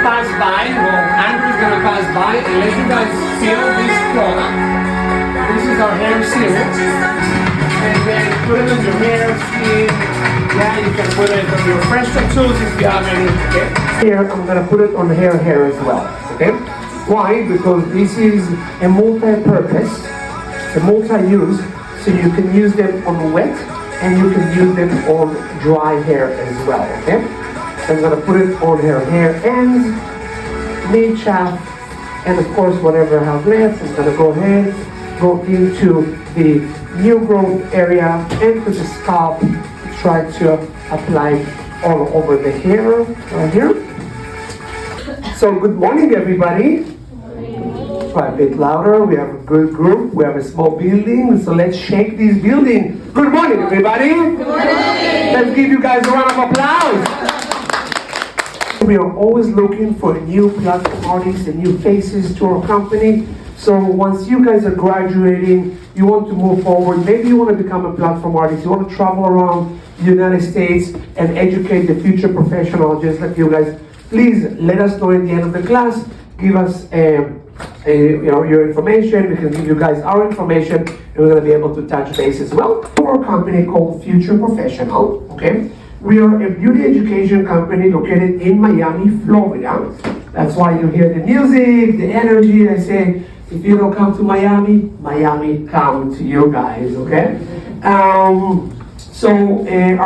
pass by, well, Andrew's gonna pass by and let you guys seal this product. This is our hair seal. And then put it on your hair, skin. Yeah, you can put it on your French tattoos if you have any, okay? Here, I'm gonna put it on the hair as well, okay? Why? Because this is a multi-purpose, a multi-use, so you can use them on wet and you can use them on dry hair as well, okay? So I'm gonna put it on her hair ends, mid shaft, and of course whatever I have left, I'm gonna go ahead, go into the new growth area and to the scalp, try to apply all over the hair right here. So good morning everybody. Try a bit louder. We have a good group. We have a small building. So let's shake this building. Good morning, everybody. Good morning. Let's give you guys a round of applause. We are always looking for new platform artists and new faces to our company. So once you guys are graduating, you want to move forward. Maybe you want to become a platform artist. You want to travel around the United States and educate the future professionals just like you guys. Please let us know at the end of the class. Give us your information. We can give you guys our information, and we're going to be able to touch base as well. Our company called Future Professional. Okay, we are a beauty education company located in Miami, Florida. That's why you hear the music, the energy. I say, if you don't come to Miami, Miami come to you guys. Okay, our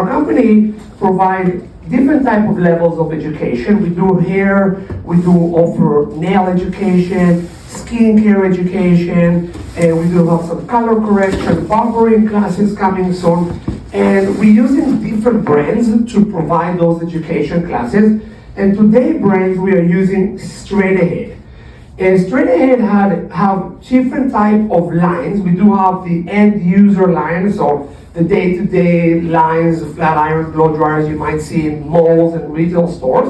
company provides different type of levels of education. We do hair, we do offer nail education, skincare education, and we do have some color correction, barbering classes coming soon. And we're using different brands to provide those education classes. And today brands we are using Straight Ahead. And Straight Ahead have different type of lines. We do have the end user line, so the day-to-day lines, flat iron, blow dryers you might see in malls and retail stores.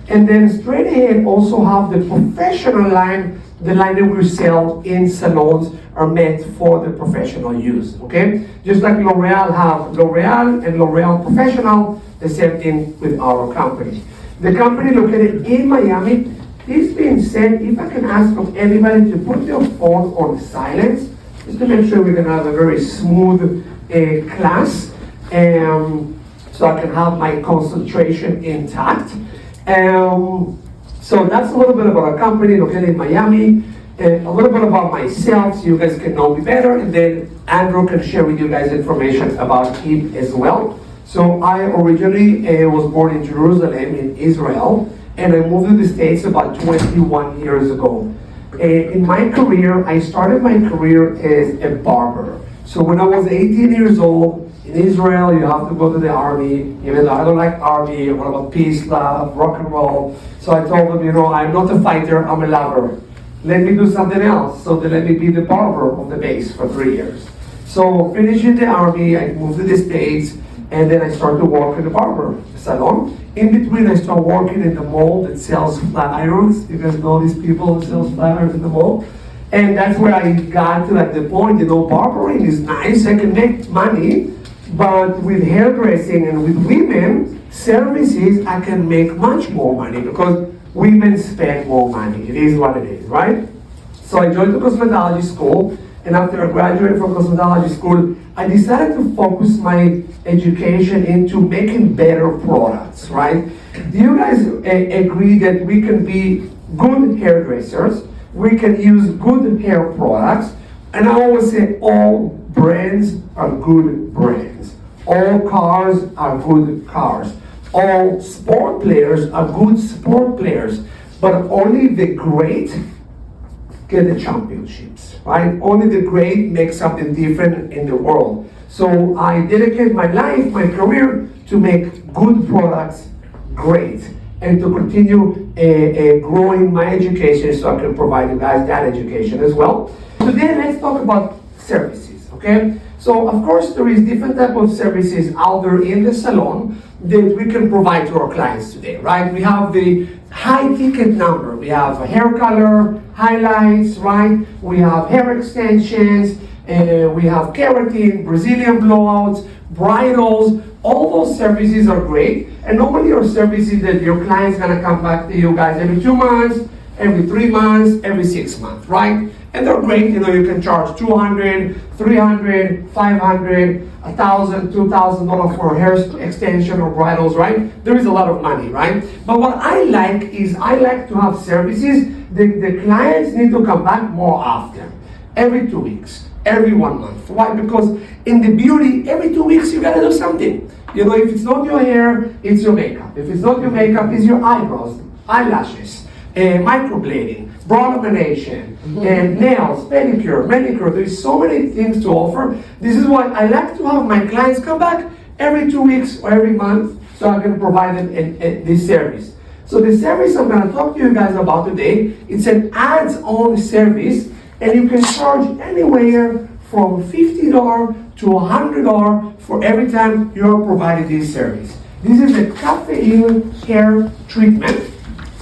And then Straight Ahead also have the professional line, the line that we sell in salons are meant for the professional use, okay? Just like L'Oreal have L'Oreal and L'Oreal Professional, the same thing with our company. The company located in Miami. This being said, if I can ask from everybody to put their phone on silence, just to make sure we're gonna have a very smooth class, so I can have my concentration intact. So that's a little bit about our company located in Miami, a little bit about myself so you guys can know me better, and then Andrew can share with you guys information about him as well. So I originally was born in Jerusalem in Israel, and I moved to the States about 21 years ago. In my career, I started my career as a barber. So when I was 18 years old, in Israel, you have to go to the army. Even though I don't like army, what about peace, love, rock and roll? So I told them, I'm not a fighter, I'm a lover. Let me do something else. So they let me be the barber of the base for 3 years. So finishing the army, I moved to the States, and then I started to work in the barber salon. In between, I started working in the mall that sells flat irons. You guys know these people that sells flat irons in the mall? And that's where I got to the point, barbering is nice, I can make money, but with hairdressing and with women services, I can make much more money because women spend more money. It is what it is, right? So I joined the cosmetology school, and after I graduated from cosmetology school, I decided to focus my education into making better products, right? Do you guys agree that we can be good hairdressers? We can use good hair products, and I always say all brands are good brands. All cars are good cars. All sport players are good sport players, but only the great get the championships, right? Only the great make something different in the world. So I dedicate my life, my career to make good products great, and to continue growing my education so I can provide you guys that education as well. Today, let's talk about services, okay? So, of course, there is different type of services out there in the salon that we can provide to our clients today, right? We have the high ticket number. We have hair color, highlights, right? We have hair extensions, we have keratin, Brazilian blowouts, bridals. All those services are great. And normally your services that your client's gonna come back to you guys every 2 months, every 3 months, every 6 months, right? And they're great, you know, you can charge $200, $300, $500, $1,000, $2,000 for hair extension or bridals, right? There is a lot of money, right? But what I like is I like to have services that the clients need to come back more often, every 2 weeks, every 1 month. Why? Because in the beauty, every 2 weeks you gotta do something. You know, if it's not your hair, it's your makeup. If it's not your makeup, it's your eyebrows, eyelashes, microblading, brow lamination, and nails, pedicure, manicure. There's so many things to offer. This is why I like to have my clients come back every 2 weeks or every month so I can provide them this service. So the service I'm going to talk to you guys about today, it's an ads-on service, and you can charge anywhere from $50 to $100 for every time you're providing this service. This is a caffeine hair treatment.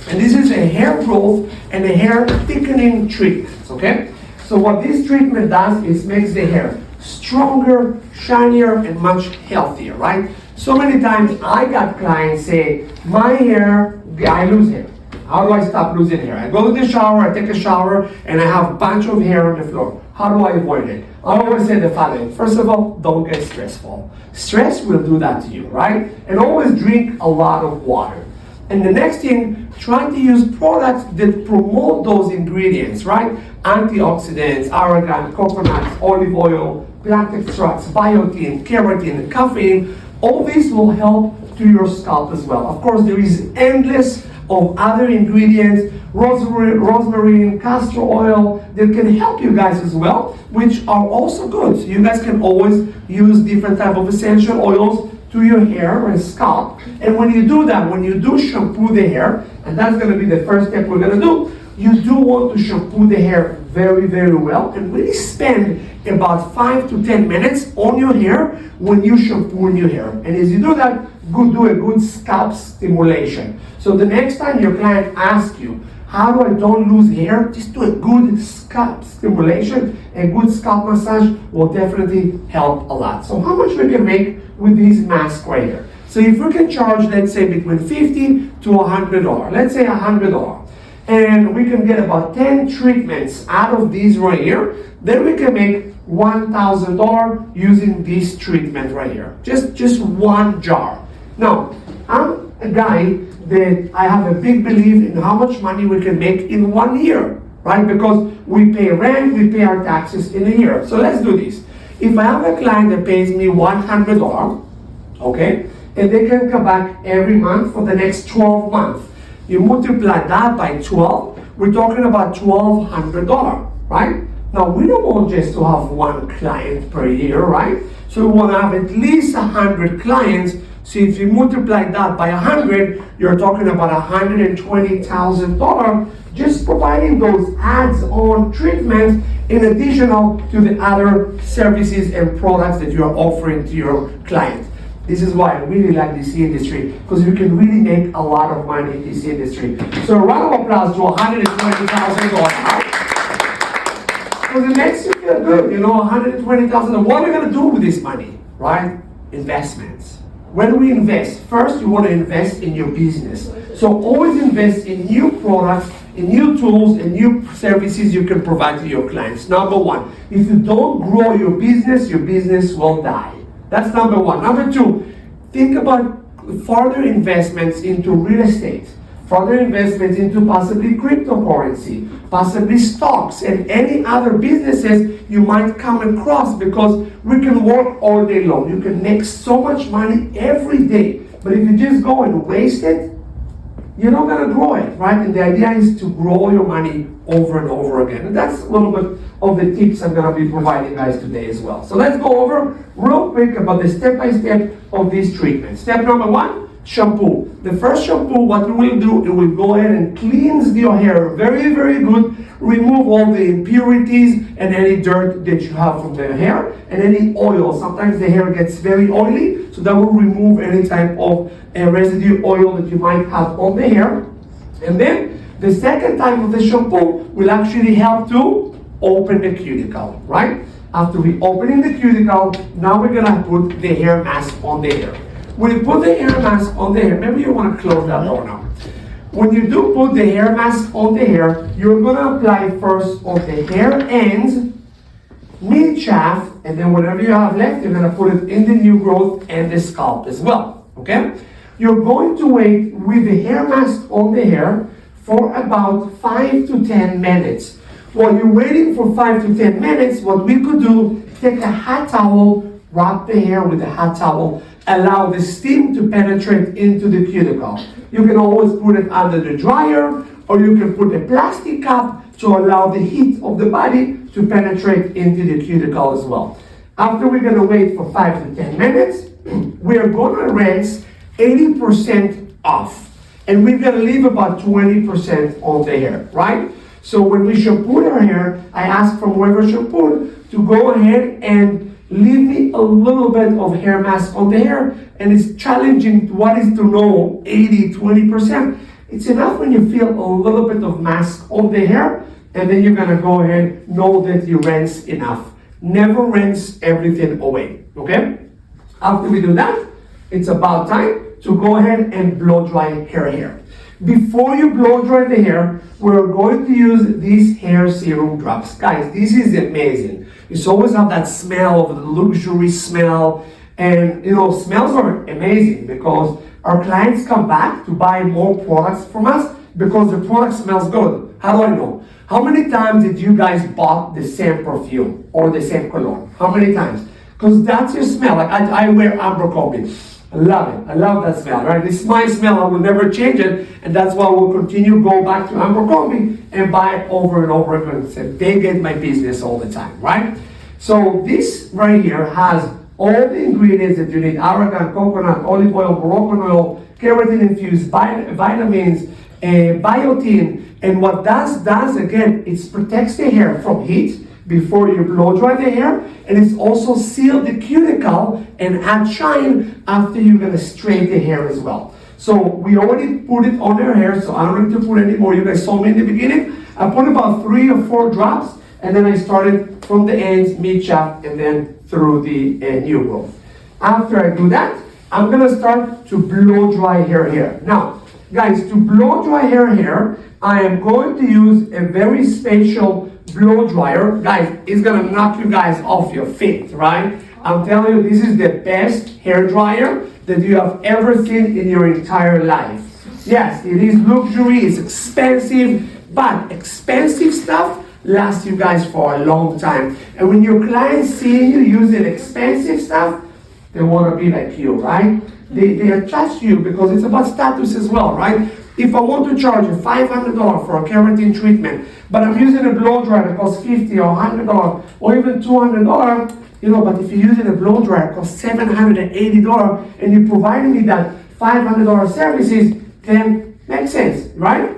And this is a hair growth and a hair thickening treatment, okay? So what this treatment does is makes the hair stronger, shinier, and much healthier, right? So many times I got clients say, my hair, I lose hair. How do I stop losing hair? I go to the shower, I take a shower, and I have a bunch of hair on the floor. How do I avoid it? I always say the following. First of all, don't get stressful. Stress will do that to you, right? And always drink a lot of water. And the next thing, try to use products that promote those ingredients, right? Antioxidants, argan, coconut, olive oil, plant extracts, biotin, keratin, caffeine. All this will help to your scalp as well. Of course, there is endless of other ingredients, rosemary, castor oil, that can help you guys as well, which are also good. So you guys can always use different type of essential oils to your hair and scalp. And when you do that, when you do shampoo the hair, and that's going to be the first step we're going to do, you do want to shampoo the hair very, very well and really spend about 5 to 10 minutes on your hair when you shampoo your hair. And as you do that, do a good scalp stimulation. So the next time your client asks you, how do I don't lose hair? Just do a good scalp stimulation. A good scalp massage will definitely help a lot. So how much we can make with these masks right here? So if we can charge, let's say between $50 to $100, let's say $100, and we can get about 10 treatments out of these right here, then we can make $1,000 using this treatment right here. Just one jar. Now, I'm a guy that I have a big belief in how much money we can make in 1 year, right? Because we pay rent, we pay our taxes in a year. So let's do this. If I have a client that pays me $100, okay, and they can come back every month for the next 12 months, you multiply that by 12, we're talking about $1,200, right? Now, we don't want just to have one client per year, right? So we want to have at least 100 clients. So if you multiply that by 100, you're talking about $120,000 just providing those ads-on treatments in addition to the other services and products that you're offering to your client. This is why I really like this industry, because you can really make a lot of money in this industry. So a round of applause to $120,000. Because it makes you feel good, you know, $120,000. What are we going to do with this money, right? Investments. When we invest, first you want to invest in your business. So always invest in new products, in new tools, and new services you can provide to your clients. Number one, if you don't grow your business will die. That's number one. Number two, think about further investments into real estate, further investments into possibly cryptocurrency, possibly stocks, and any other businesses you might come across, because we can work all day long. You can make so much money every day. But if you just go and waste it, you're not going to grow it, right? And the idea is to grow your money over and over again. And that's a little bit of the tips I'm going to be providing guys today as well. So let's go over real quick about the step-by-step of this treatment. Step number one, shampoo. The first shampoo, what we will do, it will go ahead and cleanse your hair very, very good. Remove all the impurities and any dirt that you have from the hair and any oil. Sometimes the hair gets very oily, so that will remove any type of residue oil that you might have on the hair. And then the second time of the shampoo will actually help to open the cuticle, right? After we opening the cuticle, now we're gonna put the hair mask on the hair. When you put the hair mask on the hair, maybe you wanna close that door now. When you do put the hair mask on the hair, you're gonna apply first on the hair ends, mid shaft, and then whatever you have left, you're gonna put it in the new growth and the scalp as well, okay? You're going to wait with the hair mask on the hair for about 5 to 10 minutes. While you're waiting for 5 to 10 minutes, what we could do, take a hot towel, wrap the hair with a hot towel, allow the steam to penetrate into the cuticle. You can always put it under the dryer, or you can put a plastic cup to allow the heat of the body to penetrate into the cuticle as well. After we're gonna wait for 5 to 10 minutes, we're gonna rinse 80% off. And we're gonna leave about 20% on the hair, right? So when we shampoo our hair, I ask from whoever shampooed to go ahead and leave me a little bit of hair mask on the hair. And it's challenging what is to know 80, 20%. It's enough when you feel a little bit of mask on the hair, and then you're gonna go ahead, know that you rinse enough. Never rinse everything away, okay? After we do that, it's about time to go ahead and blow dry hair. Before you blow dry the hair, we're going to use these hair serum drops. Guys, this is amazing. You always have that smell of the luxury smell, and you know, smells are amazing because our clients come back to buy more products from us because the product smells good. How do I know? How many times did you guys bought the same perfume or the same cologne? How many times? Because that's your smell. Like I wear Abercrombie. I love it. I love that smell, right? This is my smell. I will never change it. And that's why we'll continue to go back to Abercrombie and buy it over and over again. They get my business all the time, right? So this right here has all the ingredients that you need: argan, coconut, olive oil, Moroccan oil, keratin infused, vitamins, biotin. And what does again, it protects the hair from heat before you blow dry the hair, and it's also seal the cuticle and add shine after you're gonna straighten the hair as well. So we already put it on our hair, so I don't need to put any more. You guys saw me in the beginning. I put about 3 or 4 drops, and then I started from the ends, mid shaft, and then through the new growth. After I do that, I'm gonna start to blow dry hair here. Now, guys, to blow dry hair here, I am going to use a very special blow dryer. Guys, it's gonna knock you guys off your feet, right? I'm telling you, this is the best hair dryer that you have ever seen in your entire life. Yes, it is luxury, it's expensive, but expensive stuff lasts you guys for a long time. And when your clients see you using expensive stuff, they want to be like you, right? They attract you because it's about status as well, right? If I want to charge you $500 for a keratin treatment, but I'm using a blow dryer that costs $50 or $100 or even $200, you know, but if you're using a blow dryer that costs $780 and you're providing me that $500 services, then makes sense, right?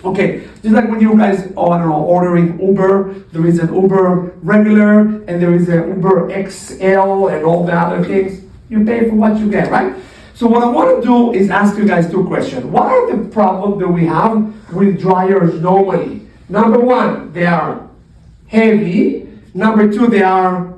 Okay, just like when you guys, I don't know, ordering Uber, there is an Uber regular and there is an Uber XL and all the other things. You pay for what you get, right? So what I want to do is ask you guys 2 questions. What are the problems that we have with dryers normally? Number 1, they are heavy. Number 2, they are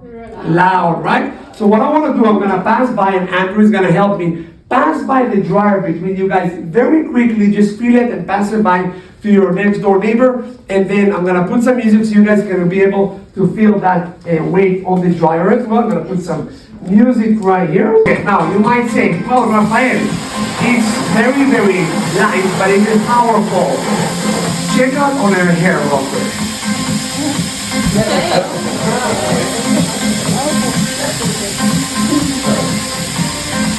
loud, right? So what I want to do, I'm going to pass by, and Andrew is going to help me pass by the dryer between you guys very quickly. Just feel it and pass it by to your next door neighbor, and then I'm gonna put some music so you guys are gonna be able to feel that weight on the dryer as well. I'm gonna put some music right here. Okay, now you might say, well, Rafael, it's very, very light, but it is powerful. Check out on her hair real quick.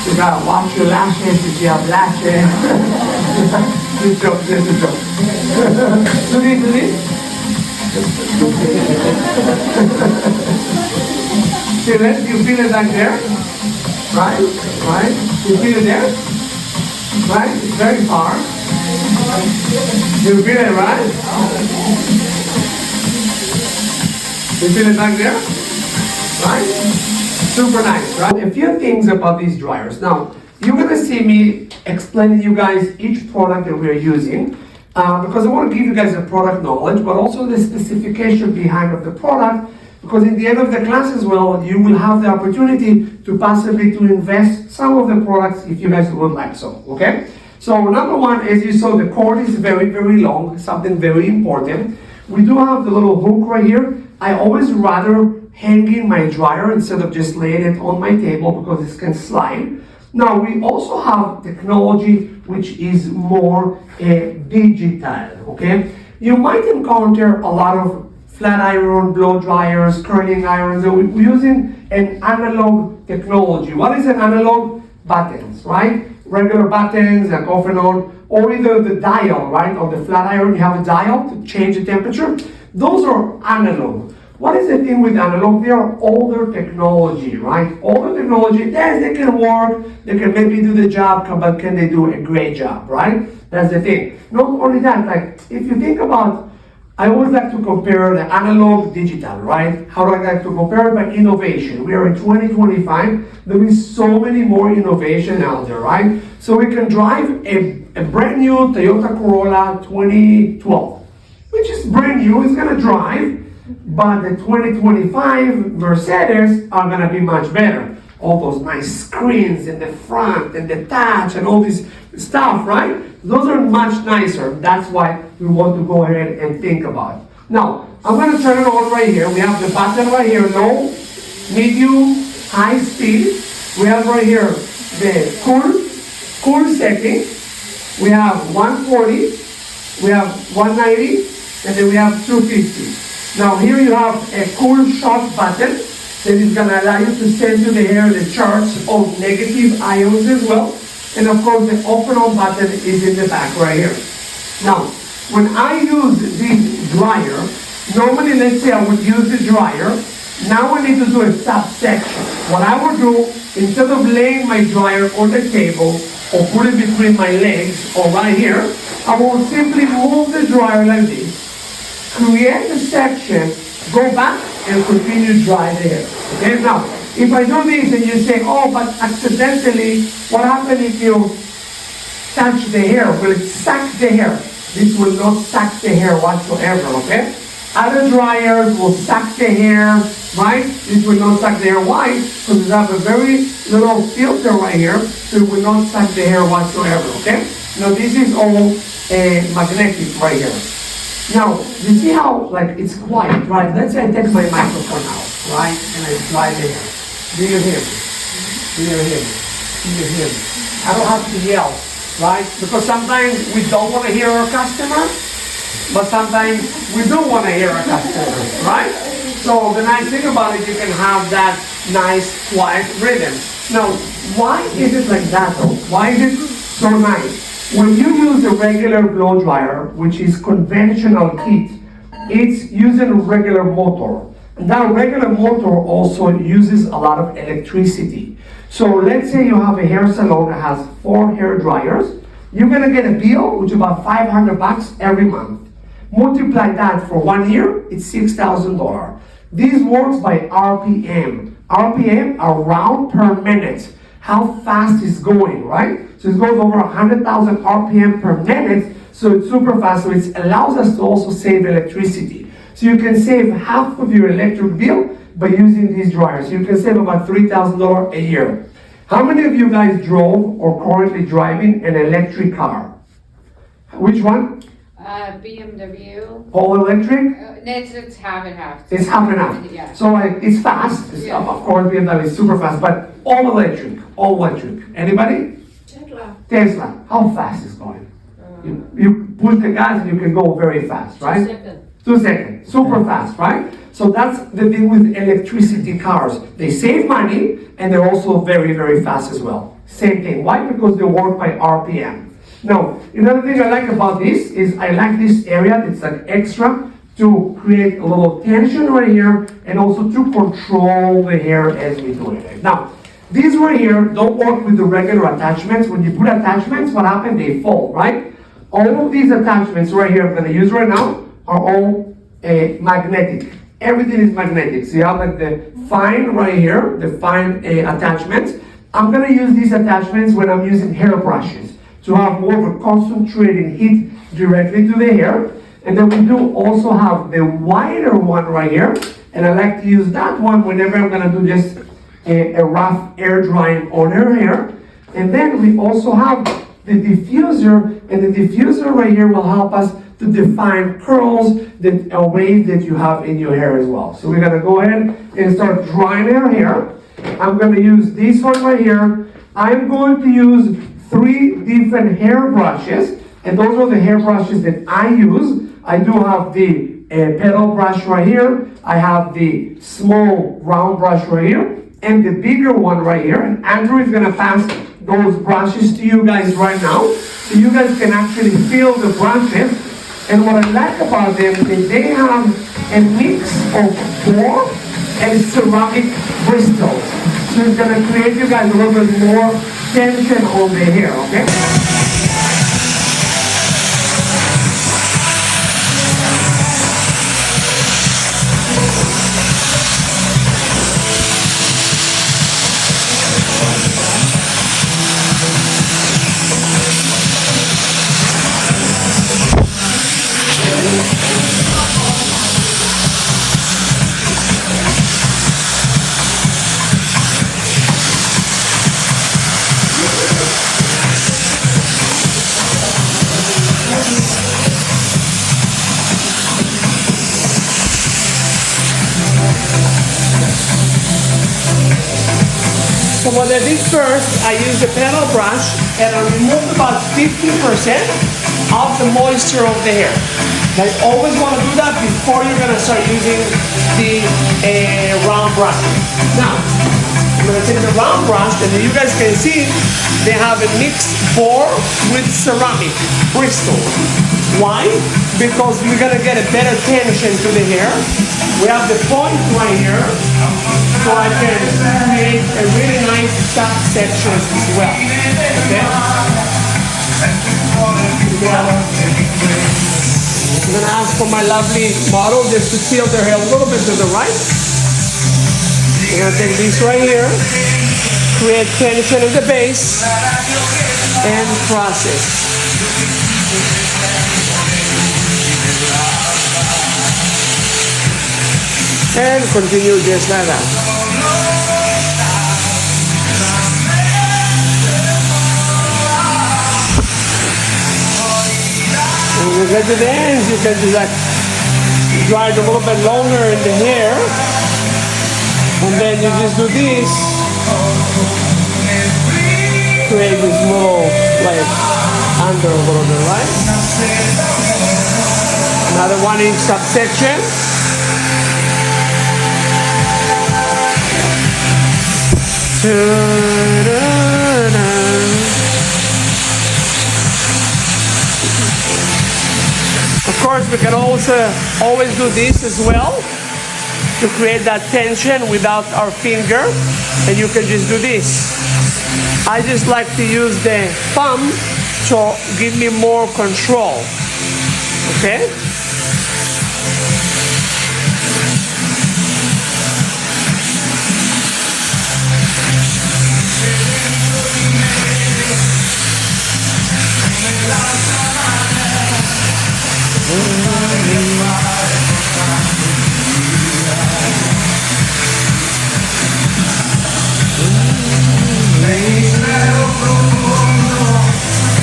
You gotta wash your lashes if you have lashes. Good joke, good joke. Do this. Feel it? You feel it back there? Right? Right? You feel it there? Right? It's very far. You feel it, right? You feel it back there? Right? Super nice, right? A few things about these dryers. Now, you're gonna see me explaining to you guys each product that we're using because I want to give you guys the product knowledge, but also the specification behind of the product, because in the end of the class as well, you will have the opportunity to possibly to invest some of the products if you guys would like so, okay? So number one, as you saw, the cord is very, very long, something very important. We do have the little hook right here. I always rather hanging my dryer instead of just laying it on my table because it can slide. Now we also have technology which is more digital, okay? You might encounter a lot of flat iron, blow dryers, curling irons. We're using an analog technology. What is an analog? Buttons, right? Regular buttons like off and on, or either the dial, right? On the flat iron, you have a dial to change the temperature. Those are analog. What is the thing with analog? They are older technology, right? Older technology, yes, they can work, they can maybe do the job, but can they do a great job, right? That's the thing. Not only that, like if you think about, I always like to compare the analog digital, right? How do I like to compare it? By innovation. We are in 2025, there is so many more innovation out there, right? So we can drive a brand new Toyota Corolla 2012, which is brand new, it's gonna drive, but the 2025 Mercedes are gonna be much better. All those nice screens in the front and the touch and all this stuff, right? Those are much nicer. That's why we want to go ahead and think about it. Now, I'm gonna turn it on right here. We have the button right here, low, medium, high speed. We have right here the cool setting. We have 140, we have 190, and then we have 250. Now here you have a cool shot button that is going to allow you to send to the air the charge of negative ions as well. And of course the off and on button is in the back right here. Now, when I use this dryer, normally let's say I would use the dryer, now I need to do a subsection. What I would do, instead of laying my dryer on the table or put it between my legs or right here, I will simply move the dryer like this, create a section, go back and continue dry the hair. Okay, now, if I do this and you say, oh, but accidentally, what happens if you touch the hair? Will it suck the hair? This will not suck the hair whatsoever, okay? Other dryers will suck the hair, right? This will not suck the hair. Why? Because you have a very little filter right here, so it will not suck the hair whatsoever, okay? Now this is all magnetic right here. Now, you see how, like, it's quiet, right? Let's say I take my microphone out, right? And I dry the hair. Do you hear me? Do you hear me? Do you hear me? I don't have to yell, right? Because sometimes we don't want to hear our customer, but sometimes we do want to hear our customer, right? So the nice thing about it, you can have that nice, quiet rhythm. Now, why is it like that though? Why is it so nice? When you use a regular blow dryer, which is conventional heat, it's using a regular motor. And that regular motor also uses a lot of electricity. So let's say you have a hair salon that has 4 hair dryers. You're gonna get a bill, which is about $500 every month. Multiply that for 1 year, it's $6,000. This works by RPM. RPM are round per minute. How fast it's going, right? So it goes over 100,000 RPM per minute, so it's super fast. So it allows us to also save electricity. So you can save half of your electric bill by using these dryers. You can save about $3,000 a year. How many of you guys drove or currently driving an electric car? Which one? BMW. All electric? It's half and half. It's half and half. Yeah. So like it's fast. Yeah. Of course, BMW is super fast, but all electric. All electric. Anybody? Tesla. Tesla. How fast is going? You push the gas and you can go very fast, right? 2 seconds. 2 seconds. Super fast, right? So that's the thing with electricity cars. They save money and they're also very, very fast as well. Same thing. Why? Because they work by RPM. Now, another thing I like about this is I like this area that's like extra to create a little tension right here and also to control the hair as we do it. Now, these right here don't work with the regular attachments. When you put attachments, what happens? They fall, right? All of these attachments right here I'm going to use right now are all magnetic. Everything is magnetic. So you have like the fine right here, the fine attachments. I'm going to use these attachments when I'm using hair brushes to have more of a concentrated heat directly to the hair. And then we do also have the wider one right here And I like to use that one whenever I'm gonna do just a rough air drying on her hair. And then we also have the diffuser, and the diffuser right here will help us to define curls that or waves that you have in your hair as well. So we're gonna go ahead and start drying our hair. I'm gonna use this one right here. I'm going to use 3 different hair brushes, and those are the hair brushes that I use. I do have the pedal brush right here. I have the small round brush right here, and the bigger one right here. And Andrew is gonna pass those brushes to you guys right now, so you guys can actually feel the brushes. And what I like about them is they have a mix of boar and ceramic bristles. So it's gonna create you guys a little bit more tension on the hair, okay? So what I did first, I used the pedal brush and I removed about 50% of the moisture of the hair. I always want to do that before you're going to start using the round brush. Now, I'm going to take the round brush, and you guys can see they have a mixed boar with ceramic bristol. Why? Because we're going to get a better tension to the hair. We have the point right here, so I can create a really nice top section as well. Okay? I'm going to ask for my lovely model just to tilt their hair a little bit to the right. I'm going to take this right here, create tension at the base, and process. And continue just like that. When you get to the ends, you can just like dry it a little bit longer in the hair. And then you just do this. Create this little, like, under a little bit, right? Another 1-inch subsection. Of course, we can also always do this as well to create that tension without our finger, and you can just do this. I just like to use the thumb to give me more control. Okay?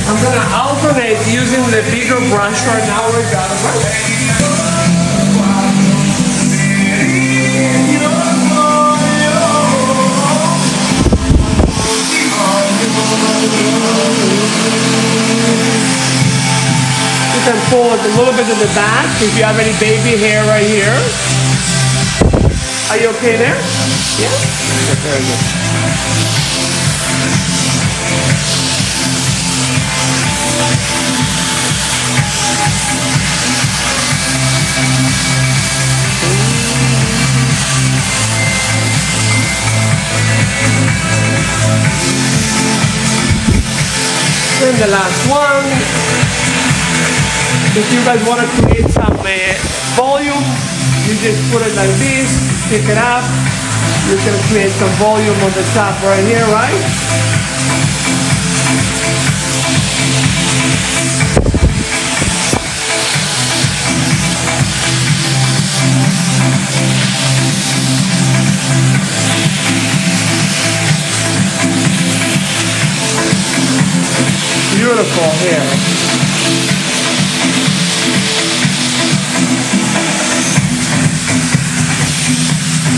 I'm gonna alternate using the bigger brush right now regardless. You can pull it a little bit to the back if you have any baby hair right here. Are you okay there? Yeah? Okay, very good. And the last one. If you guys want to create some volume, you just put it like this, pick it up. You can create some volume on the top right here, right?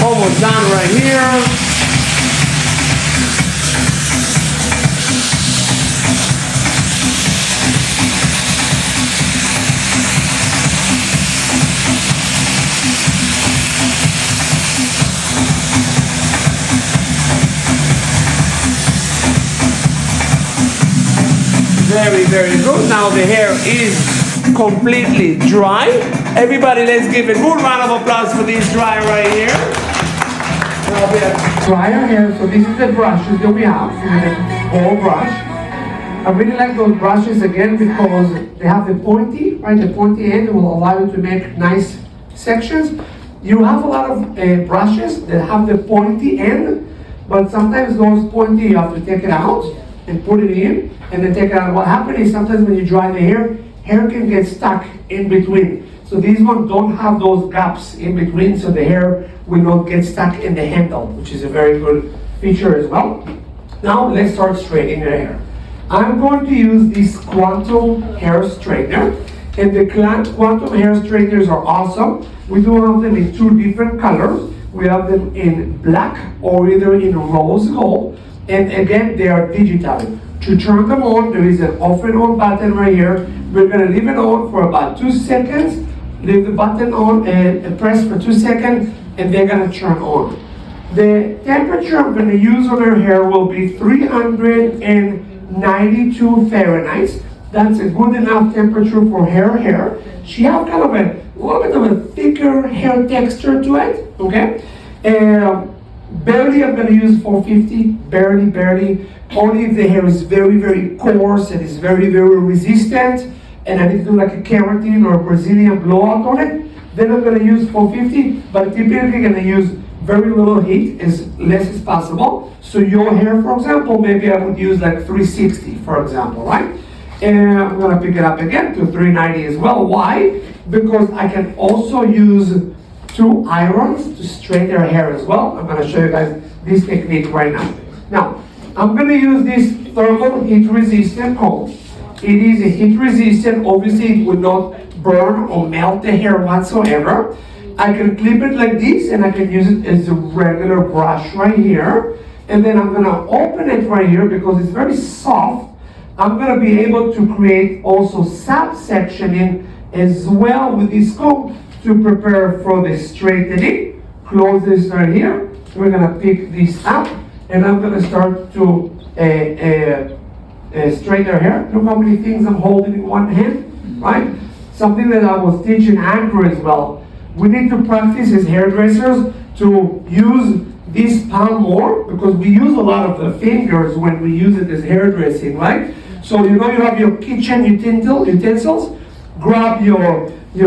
Almost done right here. Very, very good. Now the hair is completely dry. Everybody, let's give a good round of applause for this dry right here. Now we have drier hair, so this is the brushes that we have. So we have a whole brush. I really like those brushes again because they have the pointy, right? The pointy end will allow you to make nice sections. You have a lot of brushes that have the pointy end, but sometimes those pointy, you have to take it out and put it in, and then take it out. What happens is sometimes when you dry the hair can get stuck in between. So these ones don't have those gaps in between, so the hair will not get stuck in the handle, which is a very good feature as well. Now let's start straightening the hair. I'm going to use this Quantum hair straightener, and the Quantum hair straighteners are awesome. We do have them in two different colors. We have them in black or either in rose gold. And again, they are digital. To turn them on, there is an off and on button right here. We're gonna leave it on for about 2 seconds. Leave the button on and press for 2 seconds, and they're gonna turn on. The temperature I'm gonna use on her hair will be 392 Fahrenheit. That's a good enough temperature for her hair. She has kind of a little bit of a thicker hair texture to it, okay? Barely I'm gonna use 450, barely. Only if the hair is very, very coarse and is very, very resistant, and I need to do like a keratin or a Brazilian blowout on it, then I'm gonna use 450, but typically I'm gonna use very little heat, as less as possible. So your hair, for example, maybe I would use like 360, for example, right? And I'm gonna pick it up again to 390 as well. Why? Because I can also use 2 irons to straighten their hair as well. I'm gonna show you guys this technique right now. Now, I'm gonna use this thermal heat resistant comb. It is a heat resistant, obviously it will not burn or melt the hair whatsoever. I can clip it like this, and I can use it as a regular brush right here. And then I'm gonna open it right here because it's very soft. I'm gonna be able to create also subsectioning as well with this comb to prepare for the straightening. Close this right here. We're gonna pick this up, and I'm gonna start to straighten her hair. Look how many things I'm holding in one hand, right? Something that I was teaching Andrew as well. We need to practice as hairdressers to use this palm more, because we use a lot of the fingers when we use it as hairdressing, right? So you know you have your kitchen utensils. Grab your I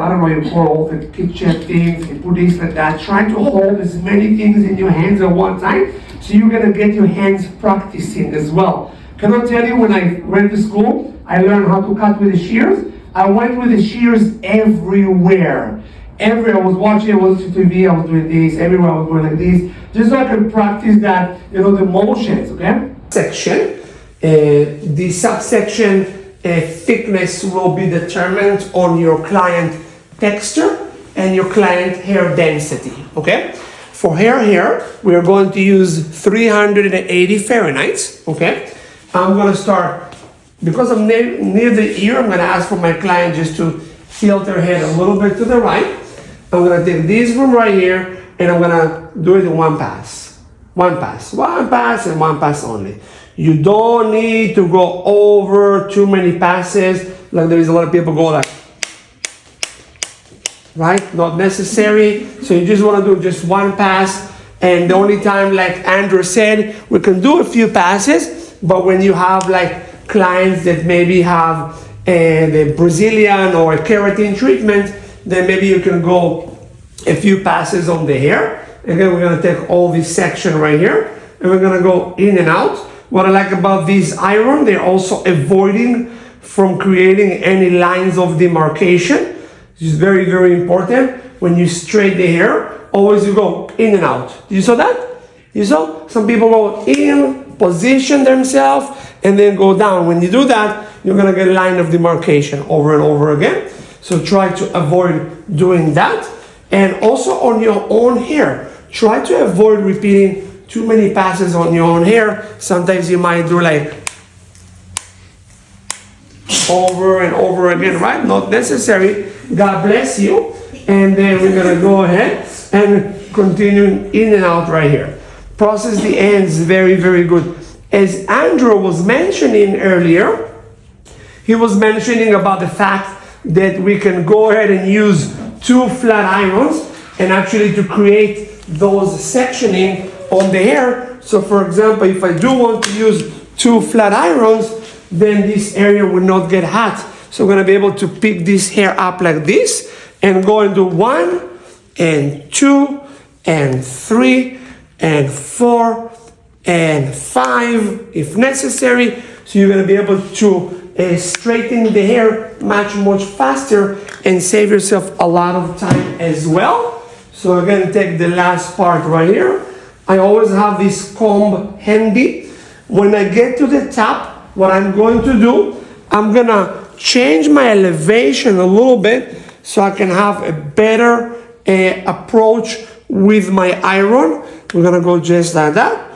don't know, you pour all the kitchen things, you put this like that. Try to hold as many things in your hands at one time, so you're gonna get your hands practicing as well. Can I tell you, when I went to school, I learned how to cut with the shears. I went with the shears everywhere. Everywhere I was watching, I was watching TV, I was doing this, everywhere I was going like this, just so I could practice that, you know, the motions, okay? Section, the subsection thickness will be determined on your client texture and your client hair density, okay? For hair here, we are going to use 380 Fahrenheit, okay? I'm gonna start, because I'm near the ear, I'm gonna ask for my client just to tilt their head a little bit to the right. I'm gonna take this from right here, and I'm gonna do it in one pass. One pass and one pass only. You don't need to go over too many passes, like there is a lot of people go like, right? Not necessary. So you just wanna do just one pass, and the only time, like Andrew said, we can do a few passes, but when you have like clients that maybe have the Brazilian or a keratin treatment, then maybe you can go a few passes on the hair. Again, we're gonna take all this section right here, and we're gonna go in and out. What I like about these iron, they're also avoiding from creating any lines of demarcation. This is very, very important. When you straighten the hair, always you go in and out. You saw that? You saw? Some people go in, position themselves, and then go down. When you do that, you're gonna get a line of demarcation over and over again. So try to avoid doing that. And also on your own hair, Try to avoid repeating too many passes on your own hair. Sometimes you might do like over and over again, right? Not necessary. God bless you. And then we're gonna go ahead and continue in and out right here. Process the ends very, very good. As Andrew was mentioning earlier, he was mentioning about the fact that we can go ahead and use 2 flat irons and actually to create those sectioning on the hair. So for example, if I do want to use 2 flat irons, then this area will not get hot. So I'm gonna be able to pick this hair up like this and go into 1 and 2 and 3 and 4 and 5 if necessary. So you're gonna be able to straighten the hair much faster and save yourself a lot of time as well. So we're gonna take the last part right here. I always have this comb handy. When I get to the top, what I'm going to do, I'm gonna change my elevation a little bit so I can have a better approach with my iron. We're gonna go just like that.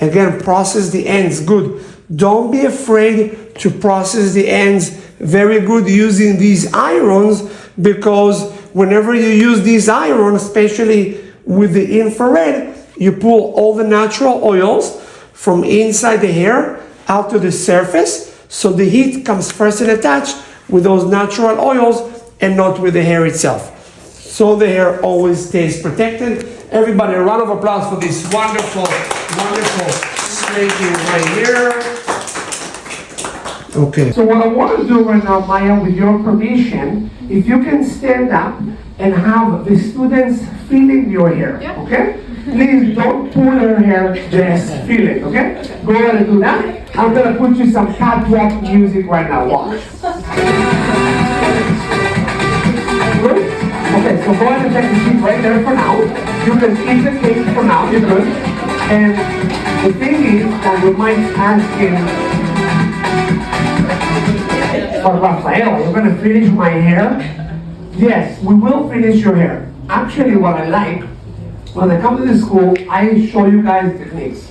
Again, process the ends good. Don't be afraid to process the ends very good using these irons, because whenever you use these irons, especially with the infrared, you pull all the natural oils from inside the hair out to the surface, so the heat comes first and attached with those natural oils and not with the hair itself. So the hair always stays protected. Everybody, a round of applause for this wonderful straightening right here. Okay. So what I want to do right now, Maya, with your permission, if you can stand up and have the students feeling your hair, Yeah. okay? Please don't pull her hair, just feel it, okay? Go ahead and do that. I'm gonna put you some catwalk music right now. Watch. Good? Okay, so go ahead and take a seat right there for now. You can eat the cake for now, you're good. And the thing is that you might ask him, but Rafael, you're gonna finish my hair? Yes, we will finish your hair. Actually, what I like, when I come to the school, I show you guys techniques.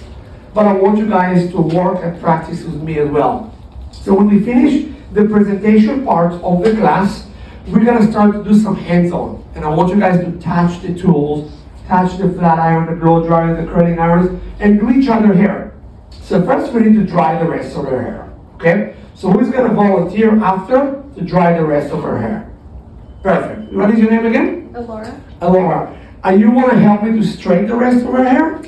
But I want you guys to work and practice with me as well. So when we finish the presentation part of the class, we're gonna start to do some hands-on. And I want you guys to touch the tools, touch the flat iron, the blow dryer, the curling irons, and do each other hair. So first we need to dry the rest of her hair, okay? So who's gonna volunteer after to dry the rest of her hair? Perfect. What is your name again? Alora? Alora. And you wanna help me to straighten the rest of her hair?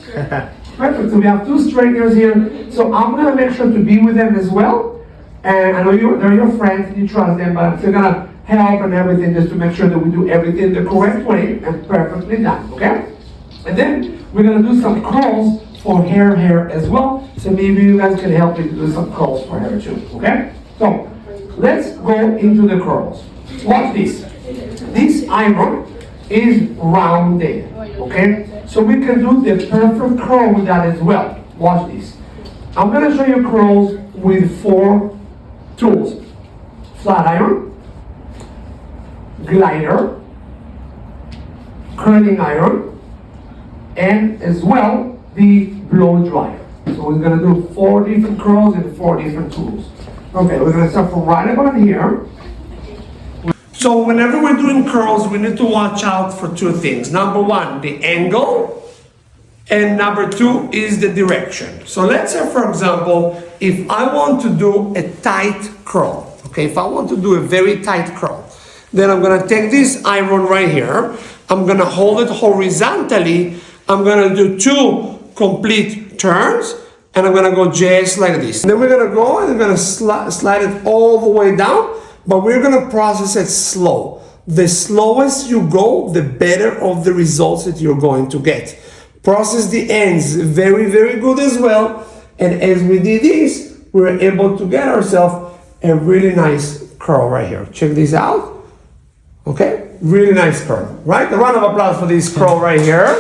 Perfect. So we have 2 straighteners here. So I'm gonna make sure to be with them as well. And I know they're your friends, you trust them, but I'm still gonna help and everything just to make sure that we do everything the correct way and perfectly done, okay? And then we're gonna do some curls for hair as well. So maybe you guys can help me to do some curls for hair too, okay? So let's go into the curls. Watch this. This iron is rounded, okay? So we can do the perfect curl with that as well. Watch this. I'm gonna show you curls with 4 tools. Flat iron, glider, curling iron, and as well the blow dryer. So we're gonna do 4 different curls and 4 different tools. Okay, we're gonna start from right about here. So whenever we're doing curls, we need to watch out for 2 things. Number 1, the angle, and number 2 is the direction. So let's say, for example, if I want to do a tight curl, okay, if I want to do a very tight curl, then I'm gonna take this iron right here, I'm gonna hold it horizontally, I'm gonna do 2 complete turns, and I'm gonna go just like this. And then we're gonna go and I'm gonna slide it all the way down, but we're gonna process it slow. The slowest you go, the better of the results that you're going to get. Process the ends very, very good as well. And as we did this, we were able to get ourselves a really nice curl right here. Check this out. Okay, really nice curl, right? A round of applause for this curl right here.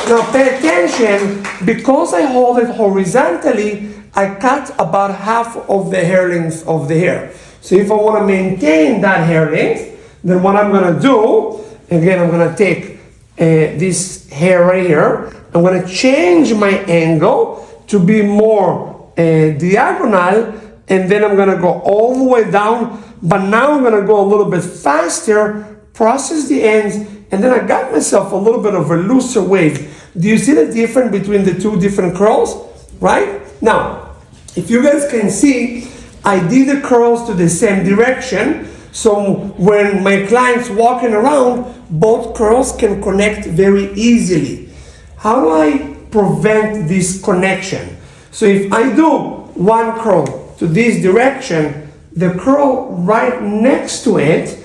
Now pay attention, because I hold it horizontally, I cut about half of the hair length of the hair. So if I want to maintain that hair length, then what I'm going to do, again, I'm going to take this hair right here. I'm gonna change my angle to be more diagonal, and then I'm gonna go all the way down, but now I'm gonna go a little bit faster, process the ends, and then I got myself a little bit of a looser wave. Do you see the difference between the two different curls, right? Now, if you guys can see, I did the curls to the same direction, so when my client's walking around, both curls can connect very easily. How do I prevent this connection? So if I do one curl to this direction, the curl right next to it,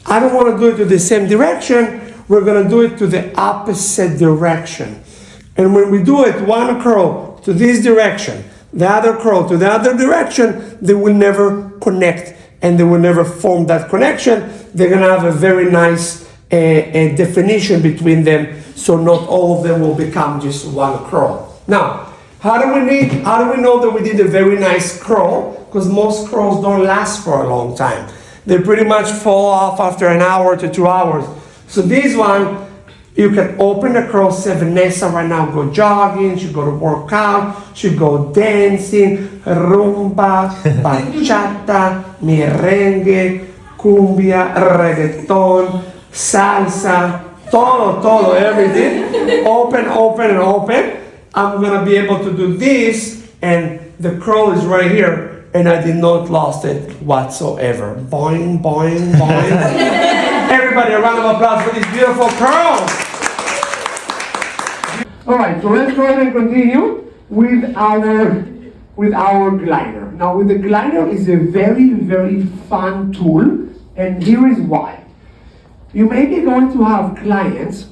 I don't want to do it to the same direction, we're going to do it to the opposite direction. And when we do it, one curl to this direction, the other curl to the other direction, they will never connect and they will never form that connection. They're going to have a very nice a definition between them, so not all of them will become just one curl. Now, how do we know that we did a very nice curl? Because most curls don't last for a long time. They pretty much fall off after an hour to 2 hours. So this one, you can open the curl. Say Vanessa right now go jogging, she go to work out, she go dancing, rumba, bachata, merengue, cumbia, reggaeton, salsa, todo, everything. Open, and open. I'm gonna be able to do this, and the curl is right here, and I did not lost it whatsoever. Boing, boing, boing. Everybody, a round of applause for these beautiful curls. All right, so let's go ahead and continue with our glider. Now, with the glider is a very, very fun tool, and here is why. You may be going to have clients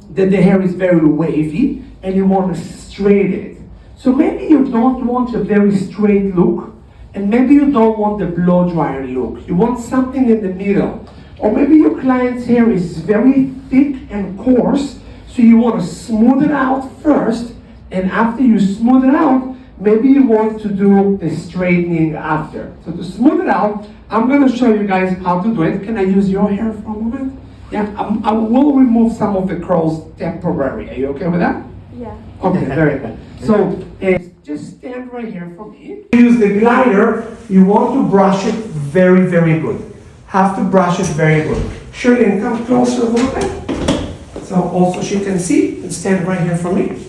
that the hair is very wavy and you want to straighten it. So maybe you don't want a very straight look, and maybe you don't want the blow dryer look. You want something in the middle. Or maybe your client's hair is very thick and coarse, so you want to smooth it out first, and after you smooth it out, maybe you want to do the straightening after. So to smooth it out, I'm going to show you guys how to do it. Can I use your hair for a moment? Yeah, I will remove some of the curls temporarily. Are you okay with that? Yeah. Okay, very good. So just stand right here for me. Use the glider. You want to brush it very, very good. Have to brush it very good. Shirley, come closer a little bit, so also she can see, and stand right here for me.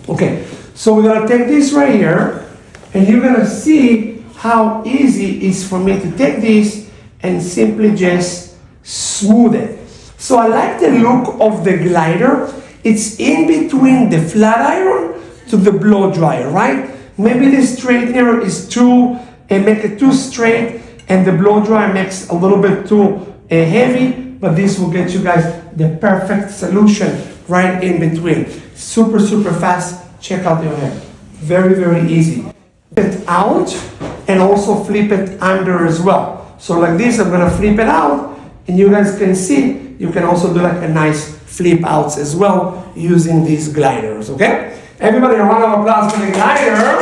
Okay, so we're gonna take this right here, and you're gonna see how easy it is for me to take this and simply just smooth it. So I like the look of the glider. It's in between the flat iron to the blow dryer, right? Maybe the straightener is make it too straight, and the blow dryer makes a little bit too heavy, but this will get you guys the perfect solution right in between. Super, super fast. Check out your hair. Very, very easy. Flip it out and also flip it under as well. So like this, I'm gonna flip it out, and you guys can see, you can also do like a nice flip outs as well using these gliders, okay? Everybody, a round of applause for the glider.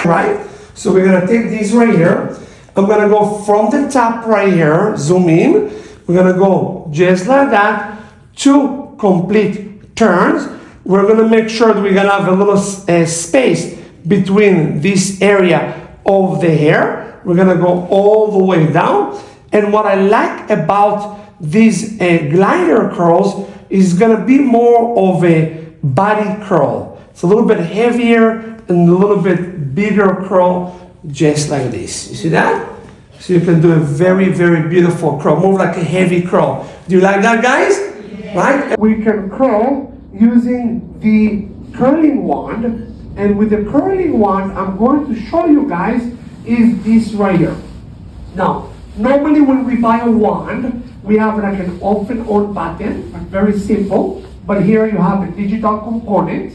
Right? So we're gonna take these right here. I'm gonna go from the top right here, zoom in. We're gonna go just like that, 2 complete turns. We're gonna make sure that we're gonna have a little space between this area of the hair. We're gonna go all the way down. And what I like about these glider curls is gonna be more of a body curl. It's a little bit heavier and a little bit bigger curl, just like this. You see that? So you can do a very, very beautiful curl, more like a heavy curl. Do you like that, guys? Yeah. Right? We can curl using the curling wand, and with the curling wand, I'm going to show you guys is this right here. Now, normally when we buy a wand, we have like an off and on button, very simple, but here you have a digital component.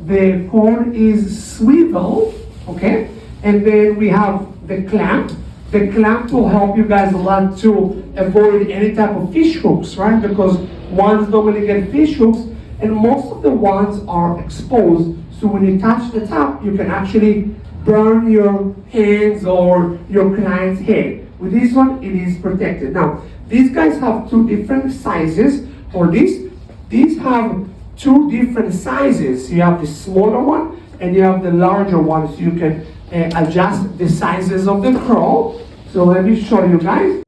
The cord is swivel, okay? And then we have the clamp. The clamp will help you guys a lot to avoid any type of fish hooks, right? Because wands normally get fish hooks, and most of the wands are exposed. So when you touch the top, you can actually burn your hands or your client's head. With this one, it is protected. Now, these guys have 2 different sizes for this. these have two different sizes. You have the smaller one and you have the larger one, so you can adjust the sizes of the curl. So let me show you guys.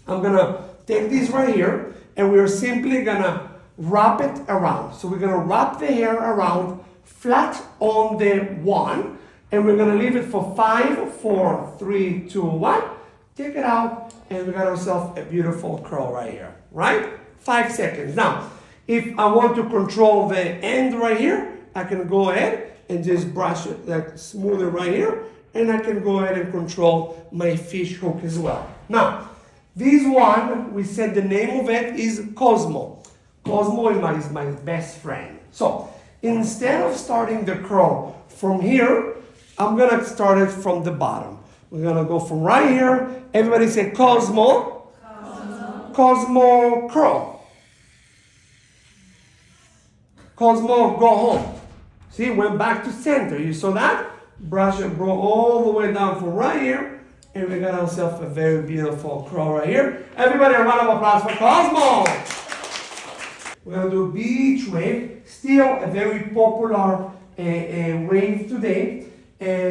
I'm gonna take this right here and we're simply gonna wrap it around. So we're gonna wrap the hair around flat on the one, and we're gonna leave it for 5, 4, 3, 2, 1. Take it out, and we got ourselves a beautiful curl right here, right? 5 seconds. Now, if I want to control the end right here, I can go ahead and just brush it, like smooth it right here, and I can go ahead and control my fish hook as well. Now, this one, we said the name of it is Cosmo. Cosmo is my best friend. So, instead of starting the curl from here, I'm gonna start it from the bottom. We're gonna go from right here. Everybody say Cosmo. Cosmo. Cosmo curl. Cosmo go home. See, went back to center. You saw that? Brush it, bro, all the way down from right here. And we got ourselves a very beautiful curl right here. Everybody, a round of applause for Cosmo. We're gonna do beach wave. Still a very popular wave today.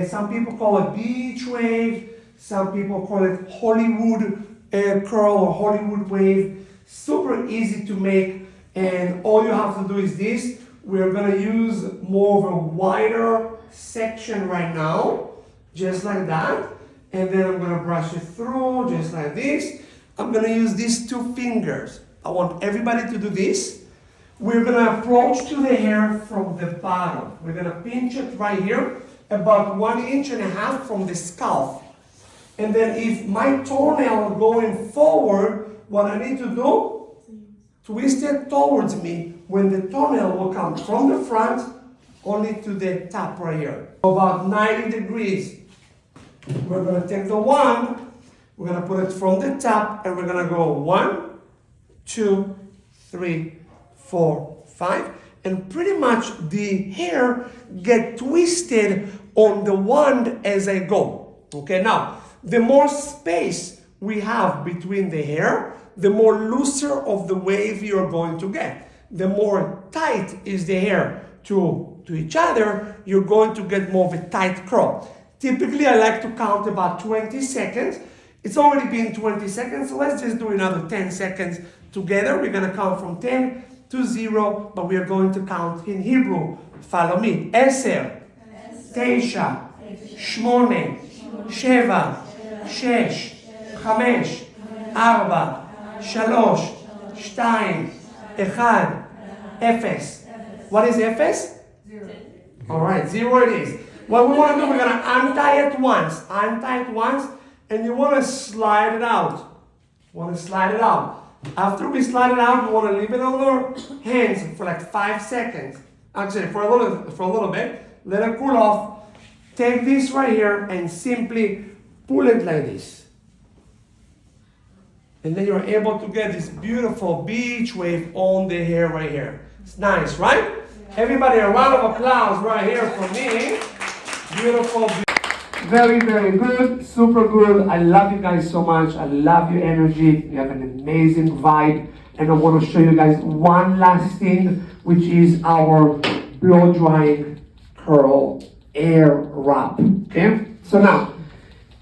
Some people call it beach wave. Some people call it Hollywood curl or Hollywood wave. Super easy to make. And all you have to do is this. We're gonna use more of a wider section right now. Just like that. And then I'm gonna brush it through just like this. I'm gonna use these 2 fingers. I want everybody to do this. We're gonna approach to the hair from the bottom. We're gonna pinch it right here, about 1.5 inches from the scalp. And then if my toenail going forward, what I need to do, twist it towards me when the toenail will come from the front only to the top right here. About 90 degrees. We're gonna take the one, we're gonna put it from the top, and we're gonna go 1, 2, 3, 4, 5, and pretty much the hair get twisted on the wand as I go. Okay, now, the more space we have between the hair, the more looser of the wave you're going to get. The more tight is the hair to each other, you're going to get more of a tight curl. Typically, I like to count about 20 seconds. It's already been 20 seconds, so let's just do another 10 seconds together. We're gonna count from 10 to 0, but we are going to count in Hebrew. Follow me. 10, 9, 8, 7, 6, 5, 4, 3, 2, 1, 0. What is 0? 0. All right, 0 it is. What we want to do, we're going to untie it once. Untie it once, and you want to slide it out. After we slide it out, we want to leave it on our hands for like 5 seconds. Actually, for a little bit. Let it cool off. Take this right here and simply pull it like this. And then you're able to get this beautiful beach wave on the hair right here. It's nice, right? Yeah. Everybody, a round of applause right here for me. Beautiful. Very, very good. Super good. I love you guys so much. I love your energy. You have an amazing vibe. And I want to show you guys one last thing, which is our blow drying curl air wrap. Okay? So now,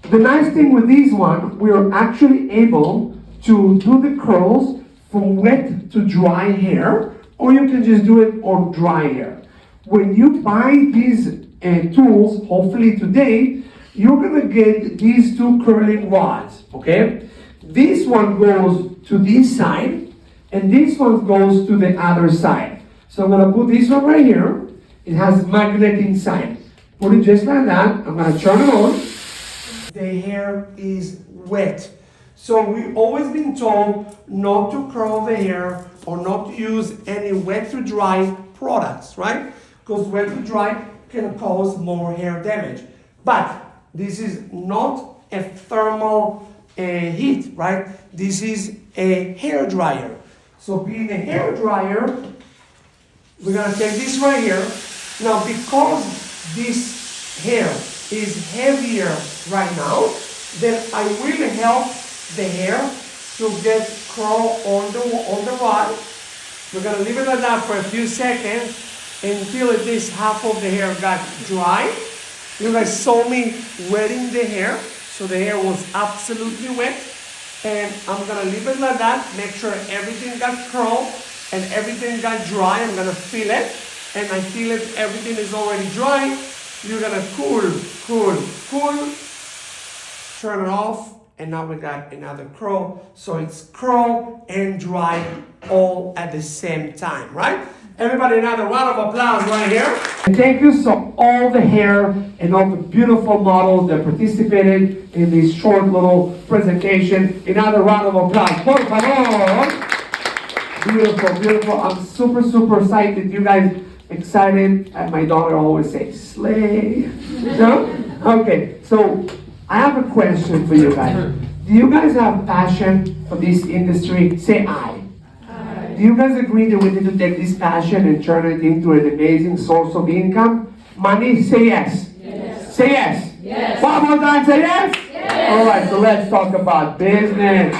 the nice thing with these one, we're actually able to do the curls from wet to dry hair, or you can just do it on dry hair. When you buy these tools, hopefully today, you're gonna get these 2 curling rods, okay? This one goes to this side, and this one goes to the other side. So I'm gonna put this one right here. It has magnet inside. Put it just like that. I'm gonna turn it on. The hair is wet. So we've always been told not to curl the hair or not to use any wet to dry products, right? Because wet to dry can cause more hair damage. But this is not a thermal heat, right? This is a hair dryer. So being a hair dryer, we're gonna take this right here. Now because this hair is heavier right now, then I will help the hair to get curl on the rod. We're gonna leave it like that for a few seconds until at least half of the hair got dry. You guys saw me wetting the hair, so the hair was absolutely wet. And I'm gonna leave it like that, make sure everything got curled and everything got dry. I'm gonna feel it, and I feel it, everything is already dry. You're gonna cool, turn it off, and now we got another curl. So it's curl and dry all at the same time, right? Everybody, another round of applause right here. And thank you so all the hair and all the beautiful models that participated in this short little presentation. Another round of applause. Por favor. Beautiful, beautiful. I'm super excited. You guys excited? And my daughter always says, slay. No? Okay, so I have a question for you guys. Do you guys have passion for this industry? Say aye. Do you guys agree that we need to take this passion and turn it into an amazing source of income? Money? Say yes. Yes. Say yes. Yes. One more time, say yes. Yes. All right, so let's talk about business.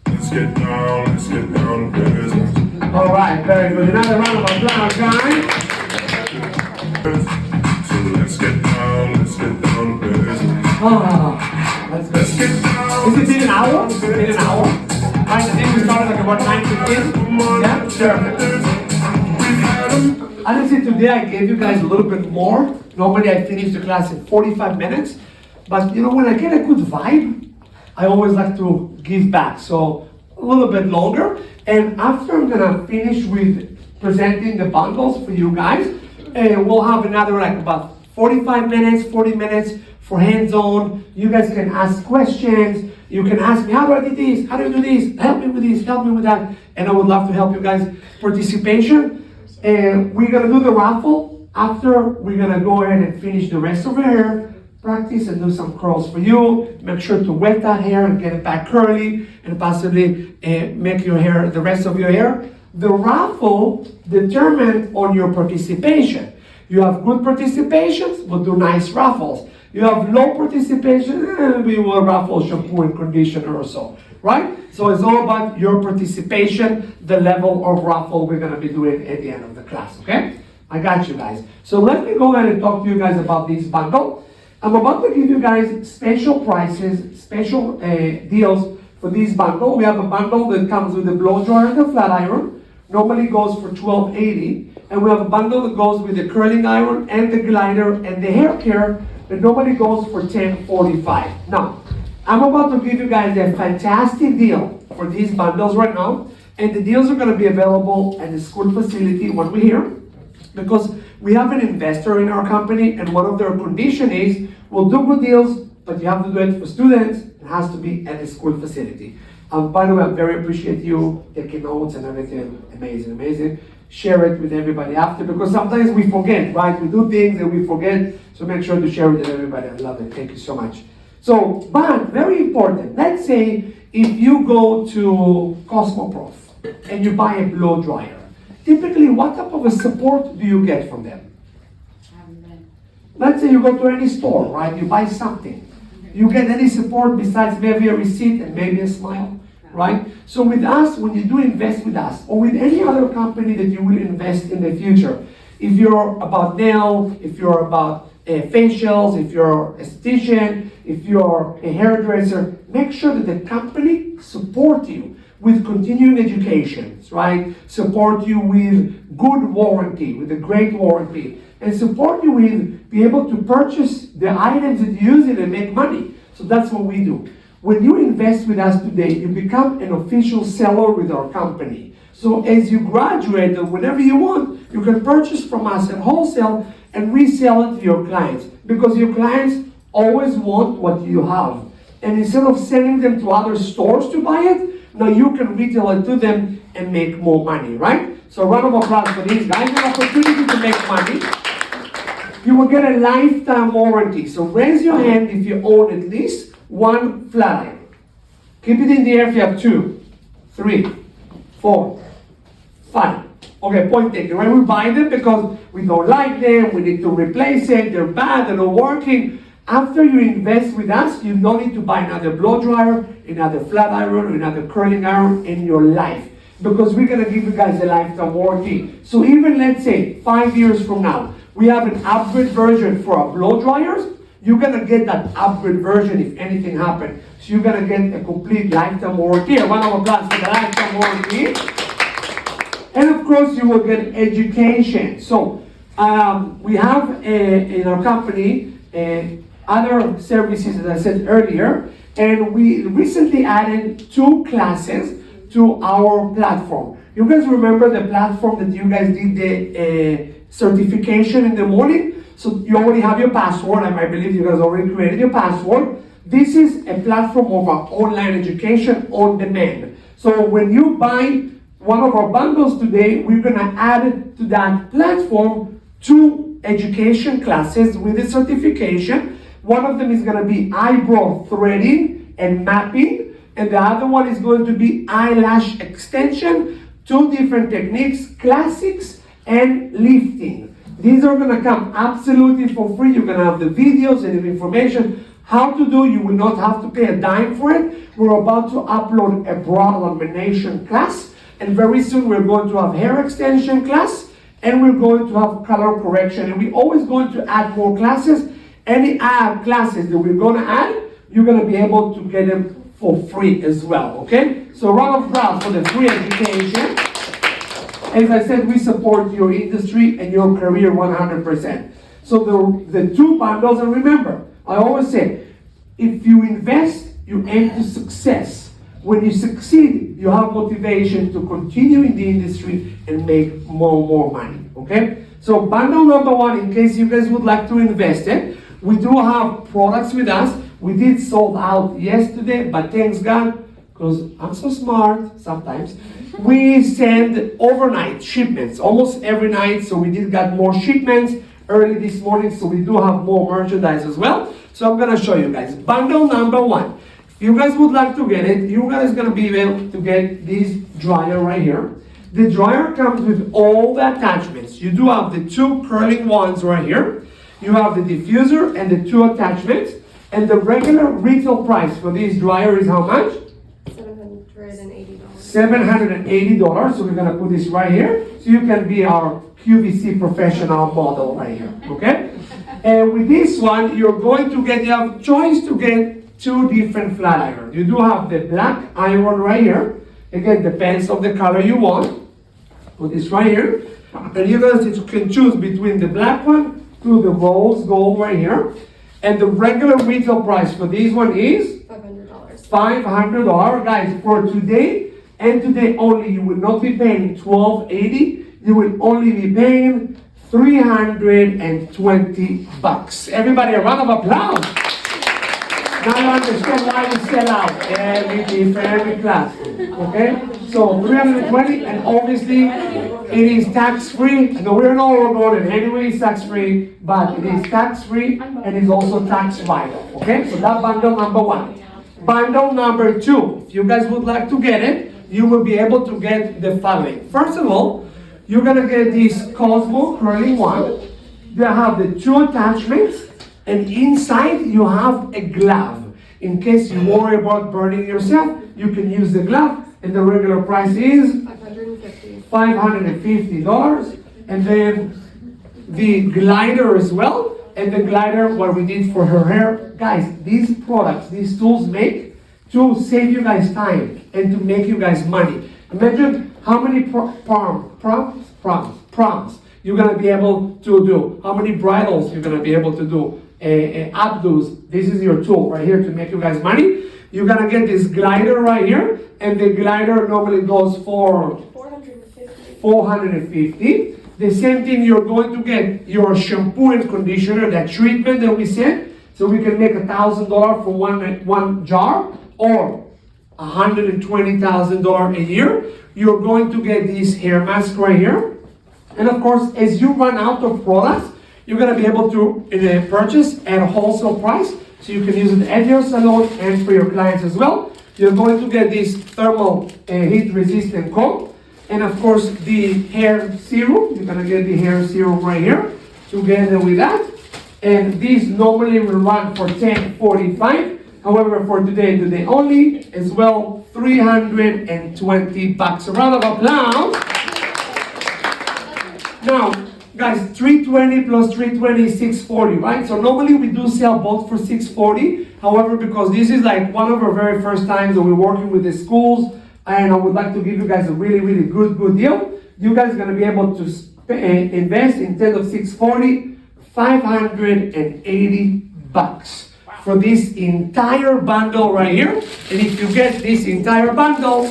Let's get down to business. All right, very good. Another round of applause, guys. So let's get down to business. Oh, that's good. Let's get down. Is it been an hour? Been an hour? I think we started like about 9:15. Yeah, sure. Honestly, today I gave you guys a little bit more. Normally I finish the class in 45 minutes. But you know, when I get a good vibe, I always like to give back. So a little bit longer. And after I'm gonna finish with presenting the bundles for you guys, we'll have another like about 45 minutes, 40 minutes for hands-on. You guys can ask questions. You can ask me, how do I do this? How do you do this? Help me with this, help me with that. And I would love to help you guys. Participation. We're gonna do the raffle. After, we're gonna go ahead and finish the rest of the hair, practice and do some curls for you. Make sure to wet that hair and get it back curly and possibly make your hair, the rest of your hair. The raffle determines on your participation. You have good participations, we'll do nice raffles. You have low participation, we will raffle shampoo and conditioner or so, right? So it's all about your participation, the level of raffle we're gonna be doing at the end of the class, okay? I got you guys. So let me go ahead and talk to you guys about this bundle. I'm about to give you guys special prices, special deals for this bundle. We have a bundle that comes with the blow dryer and the flat iron. Normally goes for $12.80. And we have a bundle that goes with the curling iron and the glider and the hair care that normally goes for $10.45. Now, I'm about to give you guys a fantastic deal for these bundles right now. And the deals are gonna be available at the school facility when we're here. Because we have an investor in our company, and one of their conditions is we'll do good deals, but you have to do it for students. It has to be at the school facility. By the way, I very appreciate you taking notes and everything. Amazing. Share it with everybody after, because sometimes we forget, right? We do things and we forget, so make sure to share it with everybody. I love it. Thank you so much. So, but very important. Let's say if you go to Cosmoprof and you buy a blow dryer. Typically, what type of a support do you get from them? Let's say you go to any store, right? You buy something. You get any support besides maybe a receipt and maybe a smile, right? So with us, when you do invest with us, or with any other company that you will invest in the future, if you're about nail, if you're about facials, if you're a esthetician, if you're a hairdresser, make sure that the company support you with continuing education, right? Support you with good warranty, with a great warranty, and support you with be able to purchase the items that you use it and make money. So that's what we do. When you invest with us today, you become an official seller with our company. So as you graduate, or whenever you want, you can purchase from us at wholesale and resell it to your clients. Because your clients always want what you have. And instead of sending them to other stores to buy it, now you can retail it to them and make more money, right? So a round of applause for these guys. An opportunity to make money. You will get a lifetime warranty. So raise your hand if you own at least one flat iron. Keep it in the air if you have 2, 3, 4, 5. Okay, point taken, right? We buy them because we don't like them, we need to replace it, they're bad, they're not working. After you invest with us, you don't need to buy another blow dryer, another flat iron, or another curling iron in your life. because we're gonna give you guys a lifetime warranty. So even let's say 5 years from now, we have an upgrade version for our blow dryers, you're gonna get that upgrade version if anything happens. So you're gonna get a complete lifetime warranty. A round of applause for the lifetime warranty. And of course, you will get education. So we have in our company other services, as I said earlier, and we recently added 2 classes to our platform. You guys remember the platform that you guys did the certification in the morning? So you already have your password, and I believe you guys already created your password. This is a platform of our online education on demand. So when you buy one of our bundles today, we're gonna add to that platform 2 education classes with a certification. One of them is gonna be eyebrow threading and mapping, and the other one is going to be eyelash extension, 2 different techniques, classics and lifting. These are gonna come absolutely for free. You're gonna have the videos and the information how to do. You will not have to pay a dime for it. We're about to upload a brow lamination class, and very soon we're going to have hair extension class, and we're going to have color correction, and we're always going to add more classes. Any classes that we're gonna add, you're gonna be able to get them for free as well, okay? So round of applause for the free education. As I said, we support your industry and your career 100%. So the 2 bundles, and remember, I always say, if you invest, you aim to success. When you succeed, you have motivation to continue in the industry and make more money, okay? So bundle number 1, in case you guys would like to invest it, we do have products with us. We did sold out yesterday, but thanks God, because I'm so smart sometimes, we send overnight shipments almost every night. So we did got more shipments early this morning, so we do have more merchandise as well. So I'm gonna show you guys. Bundle number 1. If you guys would like to get it, you guys gonna be able to get this dryer right here. The dryer comes with all the attachments. You do have the 2 curling ones right here. You have the diffuser and the 2 attachments. And the regular retail price for this dryer is how much? $780. $780. So we're gonna put this right here, so you can be our QVC professional model right here, okay? And with this one, you're going to get, you have choice to get 2 different flat iron. You do have the black iron right here. Again, depends on the color you want. Put this right here. And you guys can choose between the black one to the rose gold right here. And the regular retail price for this one is $500. $500. Guys, for today and today only, you will not be paying $12.80. You will only be paying $320. Everybody, a round of applause. Now you understand why we sell out every class. Okay? So 320, and obviously it is tax-free. No, we're not Oregon, anyway it's tax-free, but it is tax-free and it's also tax-vital. Okay? So that bundle number 1. Bundle number 2, if you guys would like to get it, you will be able to get the following. First of all, you're gonna get this Cosmo curling one. You have the 2 attachments, and inside you have a glove. In case you worry about burning yourself, you can use the glove, and the regular price is $550. And then the glider as well, and the glider, what we did for her hair. Guys, these products, these tools make to save you guys time and to make you guys money. Imagine how many prompts you're gonna be able to do, how many bridals you're gonna be able to do, updos. This is your tool right here to make you guys money. You're gonna get this glider right here, and the glider normally goes for $450. The same thing, you're going to get your shampoo and conditioner, that treatment that we said, so we can make $1,000 for one jar, or $120,000 a year. You're going to get this hair mask right here. And of course, as you run out of products, you're gonna be able to purchase at a wholesale price, so you can use it at your salon and for your clients as well. You're going to get this thermal heat resistant comb, and of course the hair serum. You're gonna get the hair serum right here together with that. And these normally will run for $10.45. However, for today only, as well, $320. A round of applause. Now, guys, 320 plus 320 is 640, right? So normally we do sell both for 640. However, because this is like one of our very first times that we're working with the schools, and I would like to give you guys a really, really good deal. You guys are going to be able to invest instead of 640, $580 for this entire bundle right here. And if you get this entire bundle,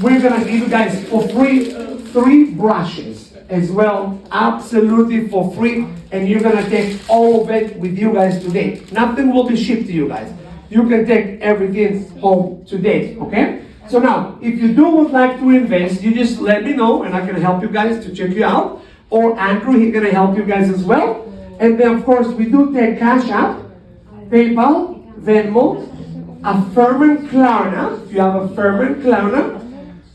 we're going to give you guys for free 3 brushes as well, absolutely for free. And you're going to take all of it with you guys today. Nothing will be shipped to you guys. You can take everything home today, okay? So now, if you would like to invest, you just let me know and I can help you guys to check you out. Or Andrew, he's gonna help you guys as well. And then of course, we do take Cash App, PayPal, Venmo, Affirm Klarna. If you have Affirm Klarna,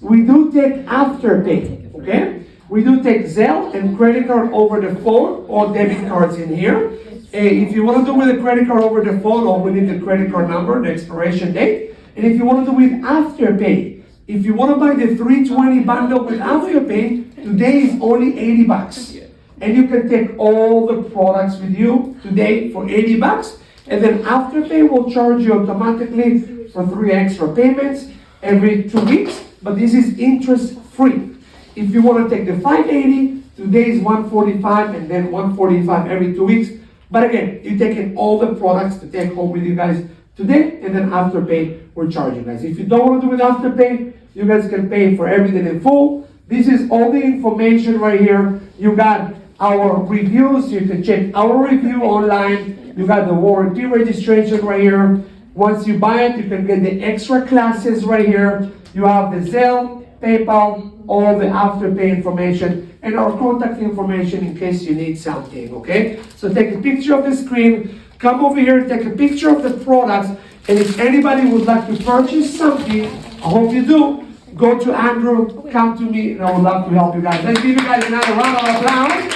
we do take Afterpay, okay? We do take Zelle and credit card over the phone or debit cards in here. If you want to do with a credit card over the phone, all we need the credit card number, the expiration date. And if you want to do with Afterpay, if you want to buy the 320 bundle with Afterpay, today is only $80. And you can take all the products with you today for $80. And then Afterpay will charge you automatically for 3 extra payments every 2 weeks. But this is interest free. If you want to take the 580, today is 145 and then 145 every 2 weeks. But again, you're taking all the products to take home with you guys today, and then Afterpay, we're charging guys. If you don't want to do it Afterpay, you guys can pay for everything in full. This is all the information right here. You got our reviews. You can check our review online. You got the warranty registration right here. Once you buy it, you can get the extra classes right here. You have the Zelle, PayPal, all the Afterpay information, and our contact information in case you need something, okay? So take a picture of the screen, come over here, take a picture of the products, and if anybody would like to purchase something, I hope you do, go to Andrew, come to me, and I would love to help you guys. Let's give you guys another round of applause.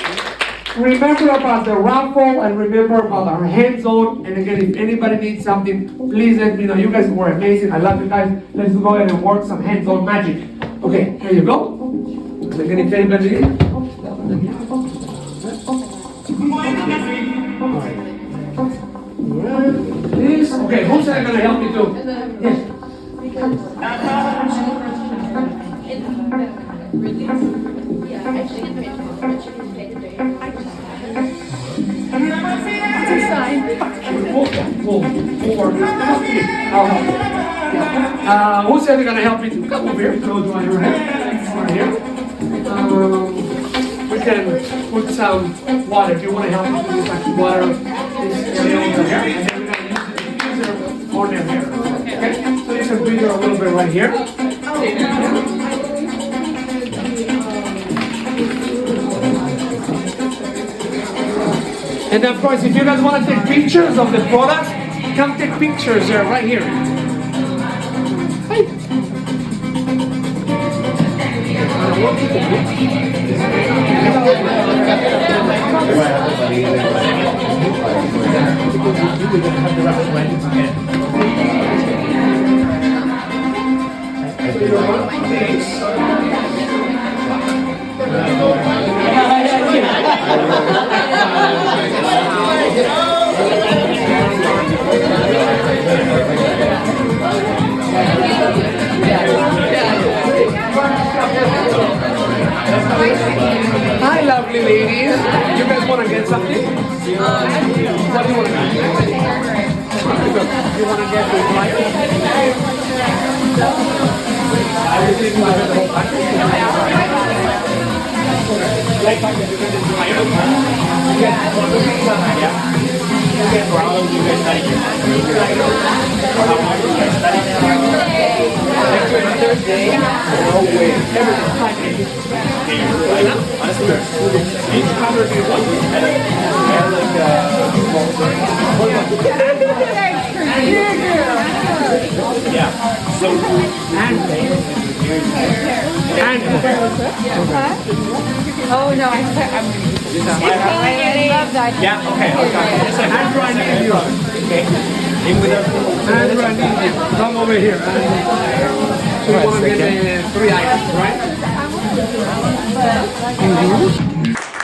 Remember about the raffle, and remember about our hands-on, and again, if anybody needs something, please let me know. You guys were amazing, I love you guys. Let's go ahead and work some hands-on magic. Okay, here you go. Again, if anybody needs this. Okay, who's gonna help me too? Yes. Who's gonna help me to come over here? Go to your head. Right here. We can put some water. If you want to help me to use like water, this area over here, and then we're gonna use the diffuser on their hair. Okay? So you can breathe a little bit right here. And of course, if you guys want to take pictures of the products, come take pictures there, right here. Hey. Hi, lovely ladies. You guys want to get something? What do you want to get? You want to get the flyer? Everything you have the whole package? Like package, you get the flyer. You get one of the yeah. You get round, you get like Thursday. No way. Everything package. Each cover do one. Yeah. So and oh no, I'm gonna use that. I love that. yeah. Okay. Okay. Andrew, I need you. Okay. And Randy, come over here. So you want to get 3 items, right?